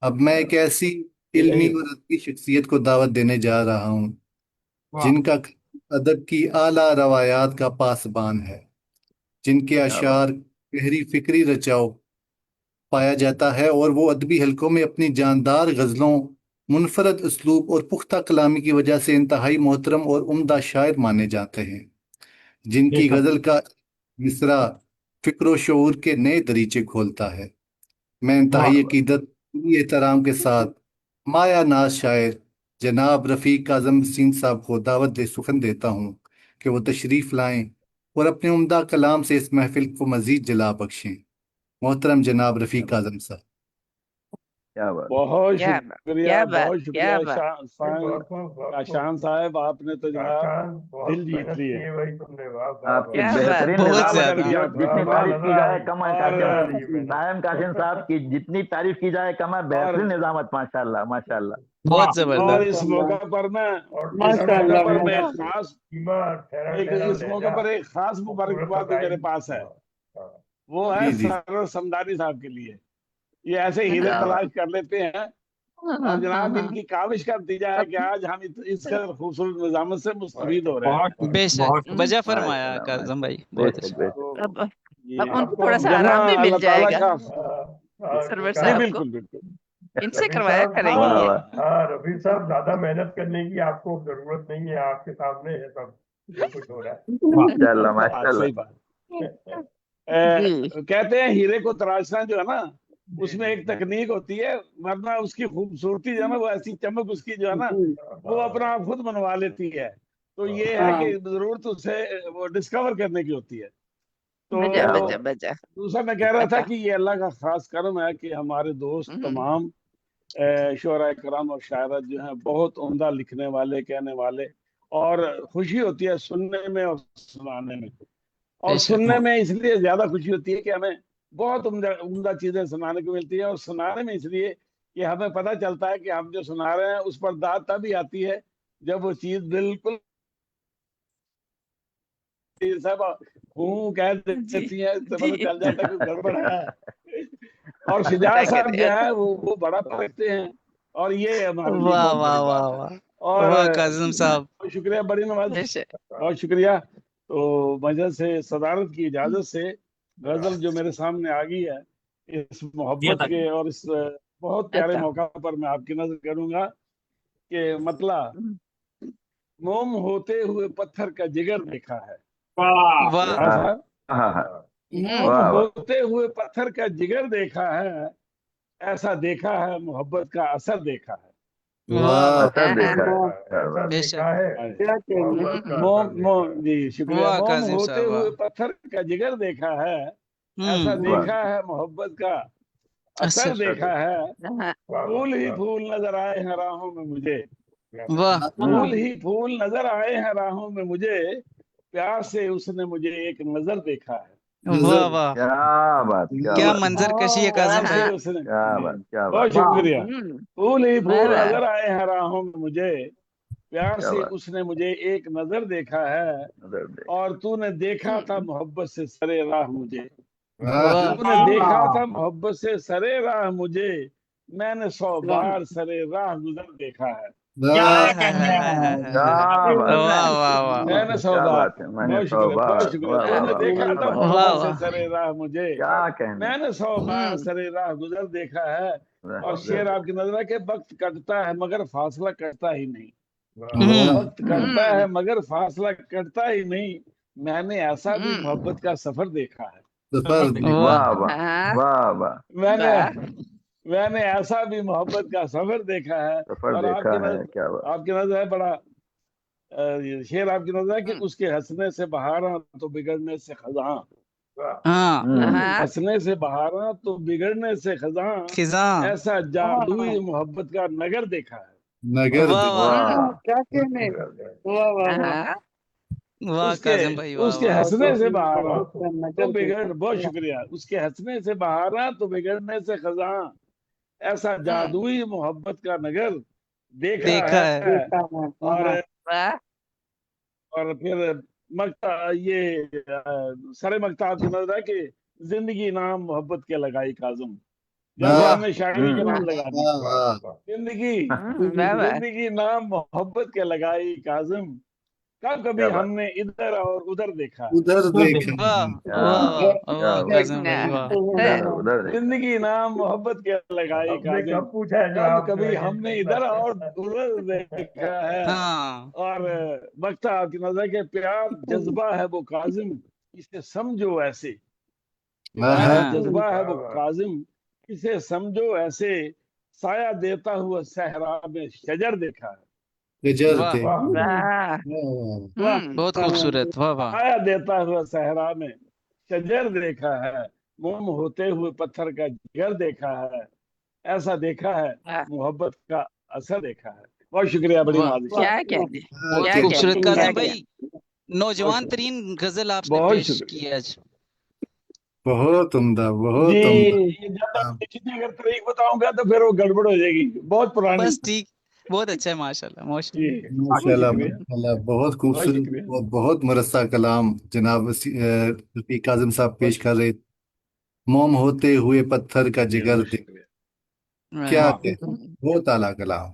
अब मैं एक ऐसी इल्मी और अदबी शख्सियत को दावत देने जा रहा हूँ वाह। जिनका अदब की आला रवायात का पासबान है, जिनके क्या बात। अशार गहरी फिक्री रचाव पाया जाता है और वो अदबी हलकों में अपनी जानदार गज़लों, मुनफरद उसलूब और पुख्ता कलामी की वजह से इंतहाई मोहतरम और उम्दा शायर माने जाते हैं, जिनकी बेशक। गज़ल का मिसरा फिक्र शऊर के नए दरीचे खोलता है। मैं वाह। इंतहाई अकीदत एहतराम के साथ माया नाज शायर जनाब रफ़ीक काज़म सीन साहब को दावत दे सुखन देता हूँ कि वो तशरीफ़ लाएं और अपने उम्दा कलाम से इस महफिल को मज़ीद जला बख्शें। मोहतरम जनाब रफ़ीक काज़म साहब। क्या बात। बहुत क्या बात, शुक्रिया, क्या बात, बहुत क्या शुक्रिया बात। काशान साहब, आपने तो जनाब दिल जीत लिए। आपकी क्या बात, बेहतरीन बहुत निजामत कर की ज्यादा। दिया जितनी था। तारीफ की जाए कम है। और कासिम नायम कासिम साहब की जितनी तारीफ की जाए कम है। और बेहतरीन निजामत, माशाल्लाह माशाल्लाह। वाह। बहुत और जबरदस्त। इस मौका पर मैं इस मौका माशाअल्लाह पर मैं एक माशाअल्लाह। खास इस मौके पर एक खास मुबारकबाद भी मेरे पास है। वो है जी जी। सरवर समदानी साहब के लिए। ये ऐसे हीरे क्या बात। तलाश कर लेते हैं, और जनाब इनकी काविश का नतीजा है कि आज हम इस कदर खूबसूरत निजामत से मुस्तफीद हो रहे हैं। बहुत बेशक, बहुत वजह फरमाया माशाल्लाह काजम माशाल्लाह। भाई, बहुत बेशक अच्छा। बेशक। तो अब ये अब उनको थोड़ा सा आराम जहाँ भी मिल अल्लाह ताला जाएगा, का सरवर जी साहब को। बिल्कुल बिल्कुल। इनसे करवाया करेंगे वाह ये। वाह। हाँ रफी साहब, ज्यादा मेहनत करने की आपको जरूरत नहीं है, आपके सामने है सब जो कुछ हो रहा है। माशाल्लाह हाँ माशाल्लाह। सही बात। जी। कहते हैं हीरे को तराशना जो है ना, उसमें एक तकनीक होती है, वरना उसकी खूबसूरती जो है ना, वो ऐसी चमक उसकी जो है ना, वो अपना आप खुद बनवा लेती है। तो ये है कि जरूरत उसे वो डिस्कवर करने की होती है। बजा क्या बजा तो बात। बजा दूसरा मैं कह रहा था बजा। कि ये अल्लाह का खास करम है कि हमारे दोस्त हम्म, तमाम शुअरा कराम और शायरात जो हैं बहुत उम्दा लिखने वाले, कहने वाले, और खुशी होती है सुनने में और सुनाने में। और बेशक। सुनने में इसलिए ज्यादा खुशी होती है कि हमें बहुत उम्दा उम्दा चीजें सुनाने को मिलती है, और सुनाने में इसलिए कि हमें पता चलता है कि हम जो सुना रहे हैं उस पर दाद तभी आती है जब वो चीज बिल्कुल सब हूँ कह जी देती है, तो जी। पता चल जाता है कि गड़बड़ है। और शुजा अल्लाह साहब करे जो अल्लाह। है वो बड़ा रखते हैं, और ये हमारे लिए वाह बहुत वाह बड़ी वाह बात है। वाह। और वाह काजम साहब। बहुत शुक्रिया, बड़ी नवाज, जैसे बहुत शुक्रिया। तो मजलिस से सदारत की इजाजत से गजल जो मेरे सामने आ गई है, इस मोहब्बत के और इस बहुत प्यारे अच्छा। मौका पर मैं आपकी नजर करूंगा कि मतला मोम होते हुए पत्थर का जिगर देखा है। वाह। हाँ हाँ साहब, हाँ हाँ। मोम वाह वाह। होते हुए पत्थर का जिगर देखा है, ऐसा देखा है मोहब्बत का असर देखा है। वाह वाह। वाह। असर हाँ, देखा है। क्या बात। बेशक। क्या कहने। मोम मोम जी शुक्रिया। वाह मोम काजिम होते साहब, हुए वाह। पत्थर का जिगर देखा है, ऐसा हम्म। वाह देखा है मोहब्बत का असर असर। असर देखा देखा। है। हाँ, फूल ही फूल नजर आए हैं राहों में मुझे, वाह। हम्म। फूल ही फूल नजर आए हैं राहों में मुझे, प्यार से उसने मुझे एक नजर देखा है। वाह नजर। वाह। क्या बात क्या क्या बात। मंजर कशी है प्यार काजम से भाई। हाँ। उसने क्या जी बात क्या बहुत बात। शुक्रिया। फूल ही वाह फूल वाह। नजर आए हैं राहों में मुझे, प्यार क्या से बात। उसने मुझे एक नजर देखा है। नजर देख। और तूने देखा था मोहब्बत से सरे राह मुझे, वाह। वाह। तूने देखा था मोहब्बत से सरे राह मुझे, मैंने 100 बार सरे राह गुजर देखा है। वाह। हाय हाय हाय हाय हाय हाय हाय। क्या बात है। वाह वाह वाह वाह। मैंने सौ क्या बार बात है। मैंने बहुत सौ शुक्रिया, बहुत बार। शुक्रिया। वाह वाह तूने वाह। देखा क्या था बात। वाह मोहब्बत से वाह। सरे राह मुझे, क्या कहने। मैंने 100 बार सरे राह गुजर देखा है। और गुजर शेर देखा। आपकी नजर है कि वक्त कटता है मगर फासला कटता ही नहीं, वाह। हम्म। वक्त कटता है मगर फासला कटता ही नहीं, मैंने ऐसा भी मोहब्बत का सफर देखा है। सफर देखा। वाह वाह वाह। हाँ, वाह वाह। मैंने वाह। मैंने ऐसा भी मोहब्बत का सफर देखा है। सफर और देखा है। क्या बात। आपकी नजर है बड़ा ये शेर आपकी नजर है कि हम्म, उसके हंसने से बहारा तो बिगड़ने से खजा, हाँ। हाँ, हंसने से बहारा तो बिगड़ने से खजा, खिजा। ऐसा जादुई मोहब्बत का नगर देखा है। नगर वाह देखा। वाह। वाह। क्या कहने। वाह वाह वाह। हाँ। वाह उसके काजम भाई, वाह उसके वाह। हंसने से बहारा मोहब्बत का तो नजर बिगड़, बहुत देखा। शुक्रिया, उसके हंसने से बहारा तो बिगड़ने से खजा, ऐसा जादुई मोहब्बत का नगर देखा देखा है। है। देखा है। और हाँ। वाह। फिर मकता ये सरे मकता आपकी नजर है कि जिंदगी नाम मोहब्बत के लगाई काजम, जैसे वाह, हमने शायरी के नाम लगा दी। वाह, वाह। जिंदगी वाह वाह जिंदगी नाम मोहब्बत के लगाई काजिम, कब कभी क्या बात। हमने इधर और उधर देखा। उधर देखा वाह वाह वाह वाह काजिम भाई वाह उधर देख। जिंदगी नाम मोहब्बत के लगाई हमने काजिम, कब पूछा है कब जवाब कभी जो है हमने ये इधर सब? और उधर देखा है। हाँ और वक्त आपकी नजर के प्यार जज्बा है वो काजिम, इसे समझो ऐसे। प्यार हाँ। जज्बा है वो काजिम, इसे समझो ऐसे। साया देता हुआ सहरा में शजर देखा है। गजर वाह देखा। वाह वाह वाह, बहुत खूबसूरत वाह वाह साया देता हुआ सहरा में शजर देखा है, मोम होते हुए पत्थर का जिगर देखा है। ऐसा देखा है, वाह मोहब्बत का असर देखा है। बहुत शुक्रिया, बड़ी वाह नवाजी। क्या कह दिया बहुत क्या खूबसूरत क्या काजिम क्या भाई नौजवान तरीन गजल आपने बहुत पेश शुक्रिया की आज बहुत उम्दा, जी। बहुत उम्दा। ये ज्यादा पेचीदे अगर तारीख बताऊंगा तो फिर वो गड़बड़ हो जाएगी, बहुत पुरानी। बस ठीक बहुत अच्छा है माशाल्लाह जी, माशाल्लाह बहुत माशाल्लाह शुक्रिया, माशाल्लाह, बहुत बहुत खूबसूरत शुक्रिया। और बहुत मुरस्सा कलाम जनाब रफीक काज़िम साहब पेश कर रहे। मोम होते हुए पत्थर का जिगर बहुत दे, शुक्रिया। क्या वाह, कहते, बहुत आला कलाम।